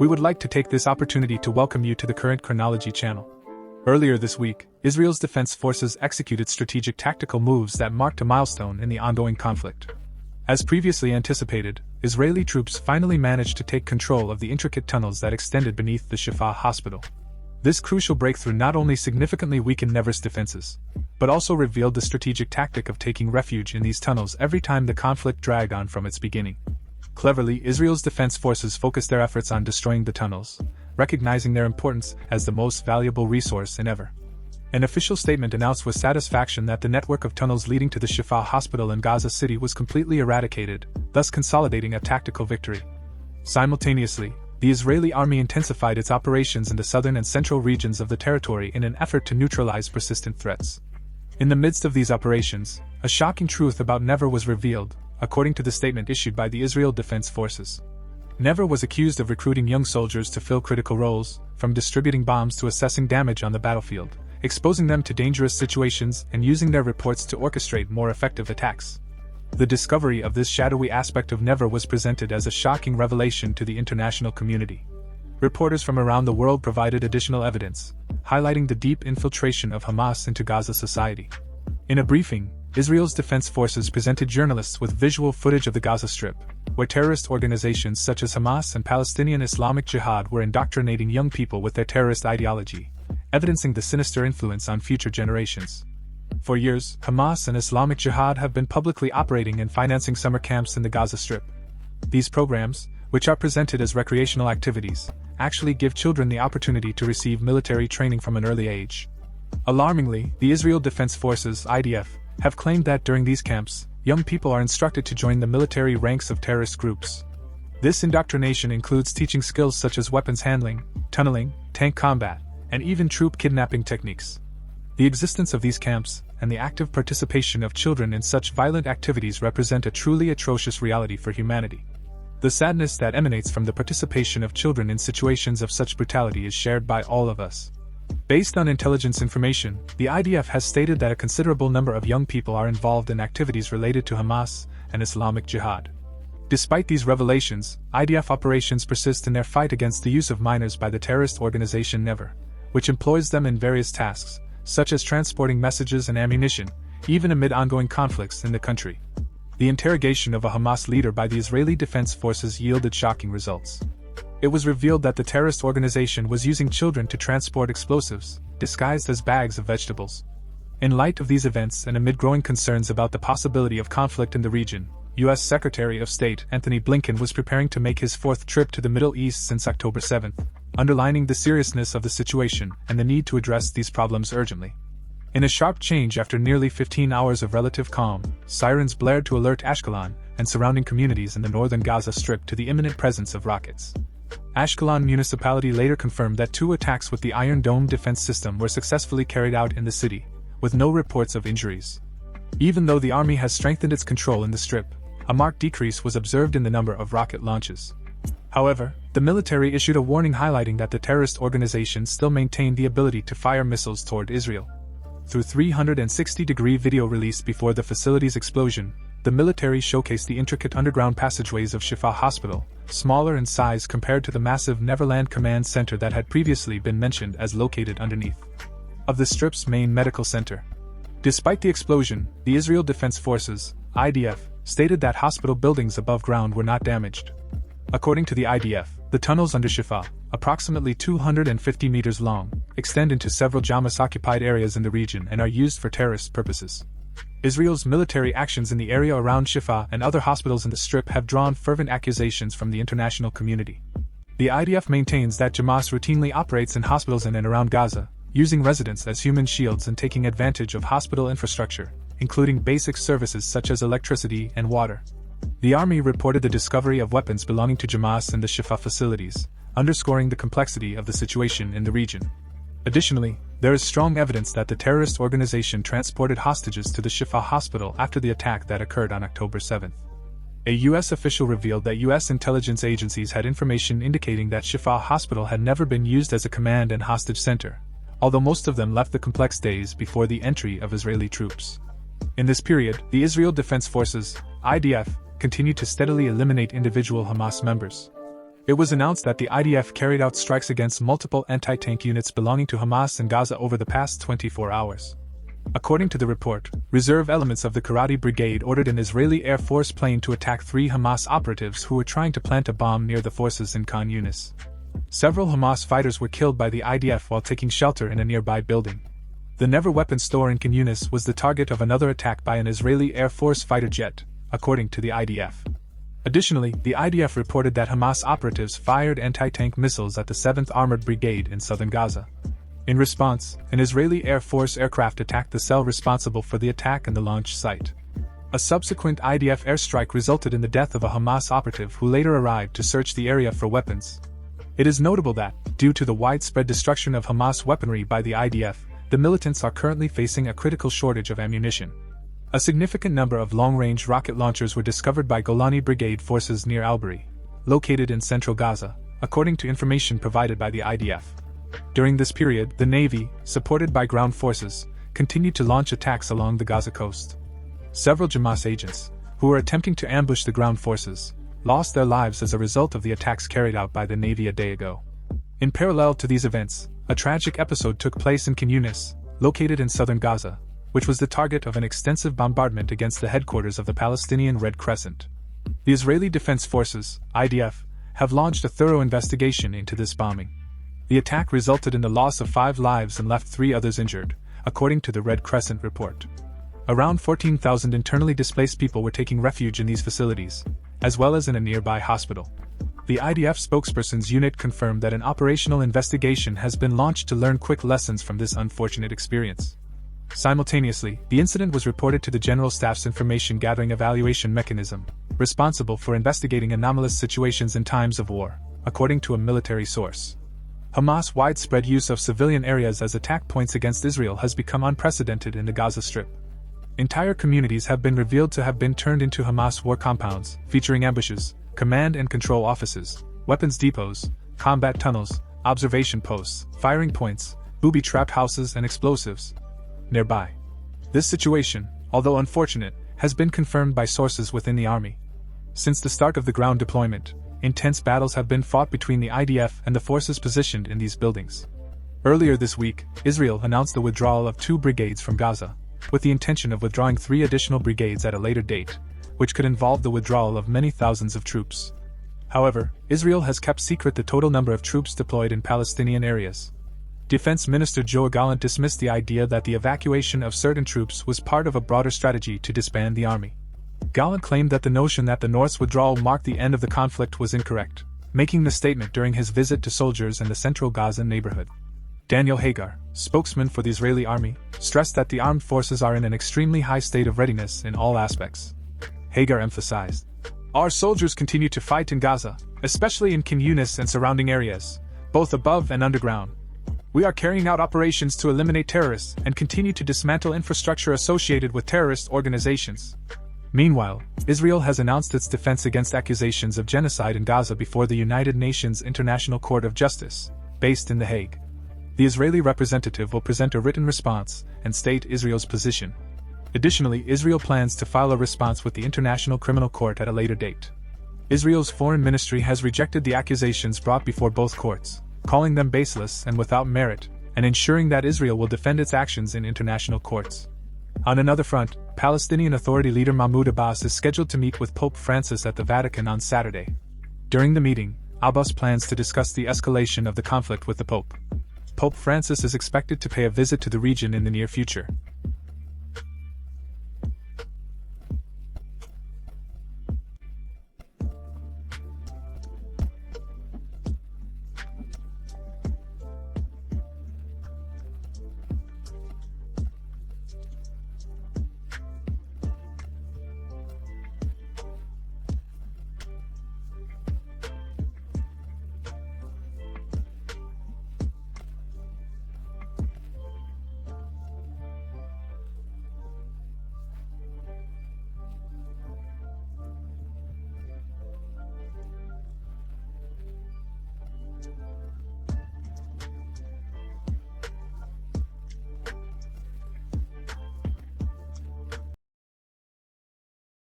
we would like to take this opportunity to welcome you to the Current Chronology channel. Earlier this week, Israel's defense forces executed strategic tactical moves that marked a milestone in the ongoing conflict. As previously anticipated, Israeli troops finally managed to take control of the intricate tunnels that extended beneath the Shifa hospital. This crucial breakthrough not only significantly weakened Nevers' defenses, but also revealed the strategic tactic of taking refuge in these tunnels every time the conflict dragged on from its beginning. Cleverly, Israel's defense forces focused their efforts on destroying the tunnels, recognizing their importance as the most valuable resource in ever. An official statement announced with satisfaction that the network of tunnels leading to the Shifa hospital in Gaza City was completely eradicated, thus consolidating a tactical victory. Simultaneously, the Israeli army intensified its operations in the southern and central regions of the territory in an effort to neutralize persistent threats. In the midst of these operations, a shocking truth about Never was revealed, according to the statement issued by the Israel Defense Forces. Never was accused of recruiting young soldiers to fill critical roles, from distributing bombs to assessing damage on the battlefield, exposing them to dangerous situations and using their reports to orchestrate more effective attacks. The discovery of this shadowy aspect of Never was presented as a shocking revelation to the international community. Reporters from around the world provided additional evidence, highlighting the deep infiltration of Hamas into Gaza society. In a briefing, Israel's defense forces presented journalists with visual footage of the Gaza Strip, where terrorist organizations such as Hamas and Palestinian Islamic Jihad were indoctrinating young people with their terrorist ideology, evidencing the sinister influence on future generations. For years, Hamas and Islamic Jihad have been publicly operating and financing summer camps in the Gaza Strip. These programs, which are presented as recreational activities, actually give children the opportunity to receive military training from an early age. Alarmingly, the Israel Defense Forces (IDF) have claimed that during these camps, young people are instructed to join the military ranks of terrorist groups. This indoctrination includes teaching skills such as weapons handling, tunneling, tank combat, and even troop kidnapping techniques. The existence of these camps, and the active participation of children in such violent activities represent a truly atrocious reality for humanity. The sadness that emanates from the participation of children in situations of such brutality is shared by all of us. Based on intelligence information, the IDF has stated that a considerable number of young people are involved in activities related to Hamas and Islamic Jihad. Despite these revelations, IDF operations persist in their fight against the use of minors by the terrorist organization Never, which employs them in various tasks, such as transporting messages and ammunition, even amid ongoing conflicts in the country. The interrogation of a Hamas leader by the Israeli Defense Forces yielded shocking results. It was revealed that the terrorist organization was using children to transport explosives, disguised as bags of vegetables. In light of these events and amid growing concerns about the possibility of conflict in the region, U.S. Secretary of State Antony Blinken was preparing to make his fourth trip to the Middle East since October 7, underlining the seriousness of the situation and the need to address these problems urgently. In a sharp change after nearly 15 hours of relative calm, sirens blared to alert Ashkelon and surrounding communities in the northern Gaza Strip to the imminent presence of rockets. Ashkelon municipality later confirmed that 2 attacks with the Iron Dome defense system were successfully carried out in the city, with no reports of injuries. Even though the army has strengthened its control in the Strip, a marked decrease was observed in the number of rocket launches. However, the military issued a warning highlighting that the terrorist organization still maintained the ability to fire missiles toward Israel. Through 360-degree video released before the facility's explosion, the military showcased the intricate underground passageways of Shifa Hospital, smaller in size compared to the massive Neverland Command Center that had previously been mentioned as located underneath of the Strip's main medical center. Despite the explosion, the Israel Defense Forces, IDF, stated that hospital buildings above ground were not damaged. According to the IDF, the tunnels under Shifa, approximately 250 meters long, extend into several Hamas-occupied areas in the region and are used for terrorist purposes. Israel's military actions in the area around Shifa and other hospitals in the Strip have drawn fervent accusations from the international community. The IDF maintains that Hamas routinely operates in hospitals in and around Gaza, using residents as human shields and taking advantage of hospital infrastructure, including basic services such as electricity and water. The army reported the discovery of weapons belonging to Hamas in the Shifa facilities, underscoring the complexity of the situation in the region. Additionally, there is strong evidence that the terrorist organization transported hostages to the Shifa hospital after the attack that occurred on October 7. A U.S. official revealed that U.S. intelligence agencies had information indicating that Shifa hospital had never been used as a command and hostage center, although most of them left the complex days before the entry of Israeli troops. In this period, the Israel Defense Forces, IDF, continued to steadily eliminate individual Hamas members. It was announced that the IDF carried out strikes against multiple anti-tank units belonging to Hamas in Gaza over the past 24 hours. According to the report, reserve elements of the Karate Brigade ordered an Israeli Air Force plane to attack 3 Hamas operatives who were trying to plant a bomb near the forces in Khan Yunis. Several Hamas fighters were killed by the IDF while taking shelter in a nearby building. The Never weapons store in Khan Yunis was the target of another attack by an Israeli Air Force fighter jet, according to the IDF. Additionally, the IDF reported that Hamas operatives fired anti-tank missiles at the 7th Armored Brigade in southern Gaza. In response, an Israeli Air Force aircraft attacked the cell responsible for the attack and the launch site. A subsequent IDF airstrike resulted in the death of a Hamas operative who later arrived to search the area for weapons. It is notable that, due to the widespread destruction of Hamas weaponry by the IDF, the militants are currently facing a critical shortage of ammunition. A significant number of long-range rocket launchers were discovered by Golani Brigade forces near Al-Bari, located in central Gaza, according to information provided by the IDF. During this period, the Navy, supported by ground forces, continued to launch attacks along the Gaza coast. Several Hamas agents, who were attempting to ambush the ground forces, lost their lives as a result of the attacks carried out by the Navy a day ago. In parallel to these events, a tragic episode took place in Khan Yunis, located in southern Gaza, which was the target of an extensive bombardment against the headquarters of the Palestinian Red Crescent. The Israeli Defense Forces, IDF, have launched a thorough investigation into this bombing. The attack resulted in the loss of 5 lives and left 3 others injured, according to the Red Crescent report. Around 14,000 internally displaced people were taking refuge in these facilities, as well as in a nearby hospital. The IDF spokesperson's unit confirmed that an operational investigation has been launched to learn quick lessons from this unfortunate experience. Simultaneously, the incident was reported to the General Staff's Information Gathering Evaluation Mechanism, responsible for investigating anomalous situations in times of war, according to a military source. Hamas' widespread use of civilian areas as attack points against Israel has become unprecedented in the Gaza Strip. Entire communities have been revealed to have been turned into Hamas war compounds, featuring ambushes, command and control offices, weapons depots, combat tunnels, observation posts, firing points, booby-trapped houses and explosives nearby. This situation, although unfortunate, has been confirmed by sources within the army. Since the start of the ground deployment, intense battles have been fought between the IDF and the forces positioned in these buildings. Earlier this week, Israel announced the withdrawal of 2 brigades from Gaza, with the intention of withdrawing 3 additional brigades at a later date, which could involve the withdrawal of many thousands of troops. However, Israel has kept secret the total number of troops deployed in Palestinian areas. Defense Minister Joe Gallant dismissed the idea that the evacuation of certain troops was part of a broader strategy to disband the army. Gallant claimed that the notion that the North's withdrawal marked the end of the conflict was incorrect, making the statement during his visit to soldiers in the central Gaza neighborhood. Daniel Hagar, spokesman for the Israeli army, stressed that the armed forces are in an extremely high state of readiness in all aspects. Hagar emphasized, "Our soldiers continue to fight in Gaza, especially in Khan Yunis and surrounding areas, both above and underground. We are carrying out operations to eliminate terrorists and continue to dismantle infrastructure associated with terrorist organizations." Meanwhile, Israel has announced its defense against accusations of genocide in Gaza before the United Nations International Court of Justice, based in The Hague. The Israeli representative will present a written response and state Israel's position. Additionally, Israel plans to file a response with the International Criminal Court at a later date. Israel's foreign ministry has rejected the accusations brought before both courts, calling them baseless and without merit, and ensuring that Israel will defend its actions in international courts. On another front, Palestinian Authority leader Mahmoud Abbas is scheduled to meet with Pope Francis at the Vatican on Saturday. During the meeting, Abbas plans to discuss the escalation of the conflict with the Pope. Pope Francis is expected to pay a visit to the region in the near future.